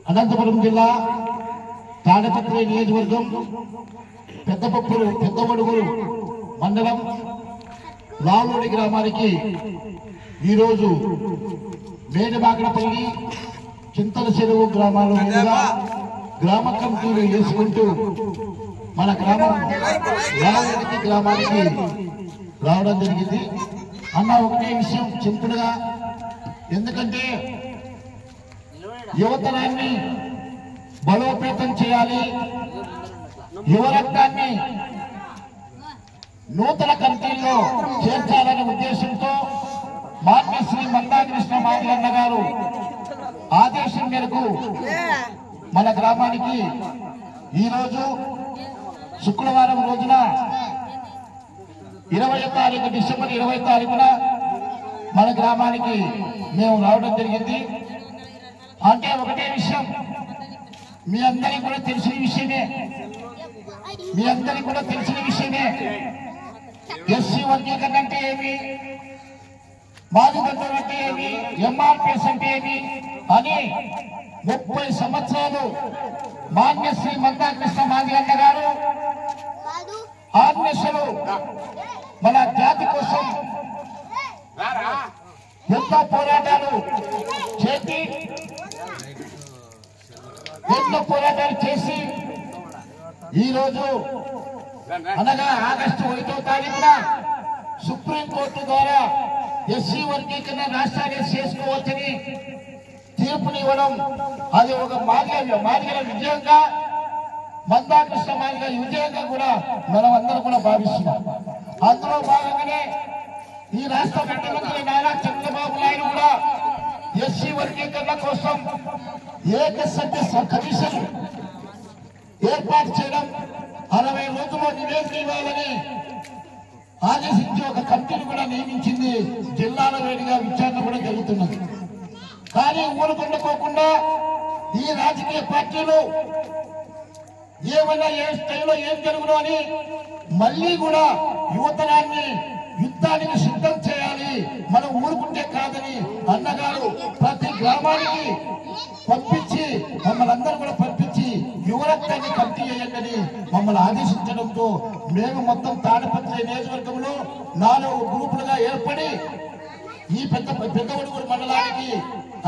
అనంతపురం జిల్లా తాడపత్రి నియోజకవర్గం పెద్దవడుగురు మండలం లావుడి గ్రామానికి ఈరోజు మేడబాగడపల్లి చింతల చెరువు గ్రామాల మీదుగా గ్రామ కమిటీలు వేసుకుంటూ మన లావుడి గ్రామానికి రావడం జరిగింది. అన్న ఒకటే విషయం చింతలుగా, ఎందుకంటే యువతరాన్ని బలోపేతం చేయాలి, యువరక్తాన్ని నూతన కమిటీల్లో చేర్చాలనే ఉద్దేశంతో శ్రీ మందాకృష్ణ మాదిగన్న గారు ఆదేశం మేరకు మన గ్రామానికి ఈరోజు శుక్రవారం రోజున 20వ తారీఖు డిసెంబర్ 20వ తారీఖున మన గ్రామానికి మేము రావడం జరిగింది. అంటే ఒకటే విషయం, మీ అందరికీ కూడా తెలిసిన విషయమే, ఎస్సీ వర్గీకరణ అంటే ఏమి, మాదిగంతులు అంటే ఏమి, ఎంఆర్పిఎస్ అంటే ఏమి అని 30 సంవత్సరాలు శ్రీ మందాకృష్ణ మాదిగన్న గారు ఆర్ఎస్లు మన జాతి కోసం ఎన్నో పోరాటాలు చేసి ఈరోజు అనగా ఆగస్టు 1వ తారీఖున సుప్రీంకోర్టు ద్వారా ఎస్సీ వర్గీకరణ రాష్ట్రాన్ని చేసుకోవచ్చని తీర్పునివ్వడం, అది ఒక మాదిగల విజయంగా, మందాకృష్ణ మాదిగ విజయంగా కూడా మనం అందరం కూడా భావిస్తున్నాం. అందులో భాగంగానే ఈ రాష్ట్ర ముఖ్యమంత్రి నారా చంద్రబాబు నాయుడు కూడా ఎస్సీ వర్గీకరణ కోసం ఏకసభ్య కమిషన్ ఏర్పాటు చేయడం, 60 రోజుల్లో నివేదిక ఇవ్వాలని ఆదేశించి ఒక కమిటీని కూడా నియమించింది. జిల్లాల వేడిగా విచారణ కూడా జరుగుతున్నది. కానీ ఊరుకుండుకోకుండా ఈ రాజకీయ పార్టీలు ఏమన్నా ఏ స్థాయిలో ఏం జరుగును అని మళ్ళీ కూడా యువతరాన్ని యుద్ధానికి సిద్ధం చేయాలి, మనం ఊరుకుంటే కాదని అన్నగారు ప్రతి గ్రామానికి పంపించి మమ్మల్ని అందరూ కూడా పంపించి యువరక్తాన్ని కమిటీ చేయండి మమ్మల్ని ఆదేశించడంతో మేము మొత్తం తాడపత్రి నియోజకవర్గంలో 4 గ్రూపులుగా ఏర్పడి ఈ పెద్దవడుగురు మండలానికి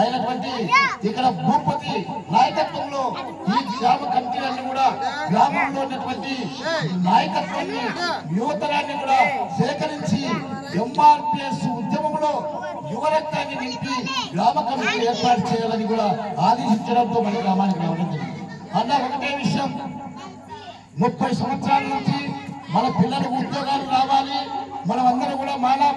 అయినటువంటి ఇక్కడ భూపతి నాయకత్వంలో ఈ గ్రామ కమిటీలన్నీ కూడా గ్రామంలో ఉన్నటువంటి నాయకత్వాన్ని యువతరాన్ని కూడా సేకరించి ఎంఆర్పిఎస్ ఉద్యమంలో యువరక్తాన్ని నింపి గ్రామ కమిటీ ఏర్పాటు చేయాలని కూడా ఆదేశించడంతో మన గ్రామానికి రావడం జరిగింది. అన్న ఒకటే విషయం, 30 సంవత్సరాల నుంచి మన పిల్లలకు ఉద్యోగాలు రావాలి, మనం అందరూ కూడా మానవ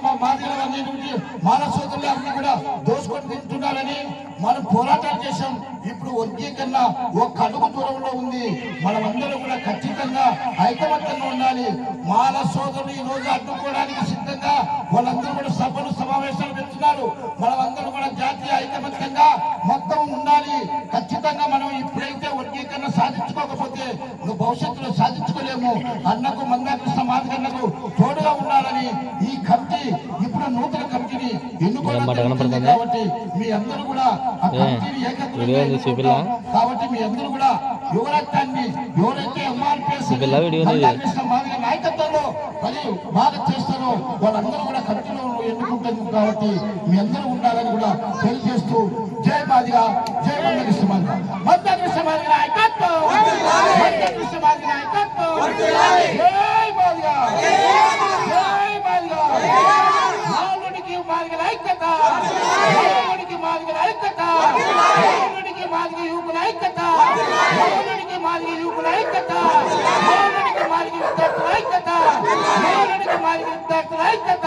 సోదరులు అన్ని కూడా దోచుకొని తింటున్నారని మనం పోరాటాలు చేశాం. ఇప్పుడు వర్గీకరణ ఒక అడుగు దూరంలో ఉంది. మనమందరూ కూడా ఖచ్చితంగా ఐకమత్యంగా ఉండాలి. మానవ సోదరులు ఈ రోజు అడ్డుకోవడానికి సిద్ధంగా వాళ్ళందరూ కూడా సభలు సమావేశాలు పెడుతున్నారు. మనమందరూ కూడా జాతీయ ఐకమత్యంగా మొత్తం ఉండాలి. ఖచ్చితంగా మనం ఇప్పుడైతే వర్గీకరణ సాధించుకోకపోతే భవిష్యత్తులో సాధించుకోలేము. అన్నకు మందాకృష్ణ మాదిగన్నకు తోడుగా ఉండాలని ఈ కమిటీ ఇప్పుడు నూతన కమిటీని ఎన్నుకోవడం కాబట్టి మీ అందరూ కూడా ఆ కమిటీని కాబట్టి మీ అందరూ కూడా యువరక్తాన్ని ఎవరైతే ఎంఆర్పిఎస్ మందాకృష్ణ మాదిగ నాయకత్వంలో మరి బాగా చేస్తారో వాళ్ళందరూ కూడా కమిటీలో ఎన్నుకుంటారు కాబట్టి మీ అందరూ ఉండాలని కూడా తెలియజేస్తూ జై మాదిగ, జై మందాకృష్ణ మాదిగ, మందాకృష్ణ మాదిగ నాయకత్వం, మందాకృష్ణ మాదిగ నాయకత్వం, జై మాదిగ, జై మాదిగ, లావుడికి మాదిగ ఐక్యత, లావుడికి మాదిగ ఐక్యత, లావుడికి మాదిగ యువకుల ఐక్యత, లావుడికి మాదిగ యువకుల ఐక్యత, లావుడికి మాదిగ విద్యార్థుల ఐక్యత, లావుడికి మాదిగ విద్యార్థుల ఐక్యత,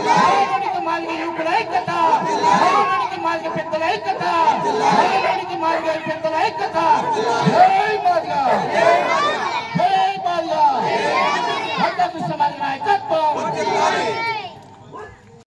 లావుడికి మాదిగ యువకుల ఐక్యత, లావుడికి మాదిగ పెద్దల ఐక్యత, లావుడికి మాదిగ పెద్దల ఐక్యత.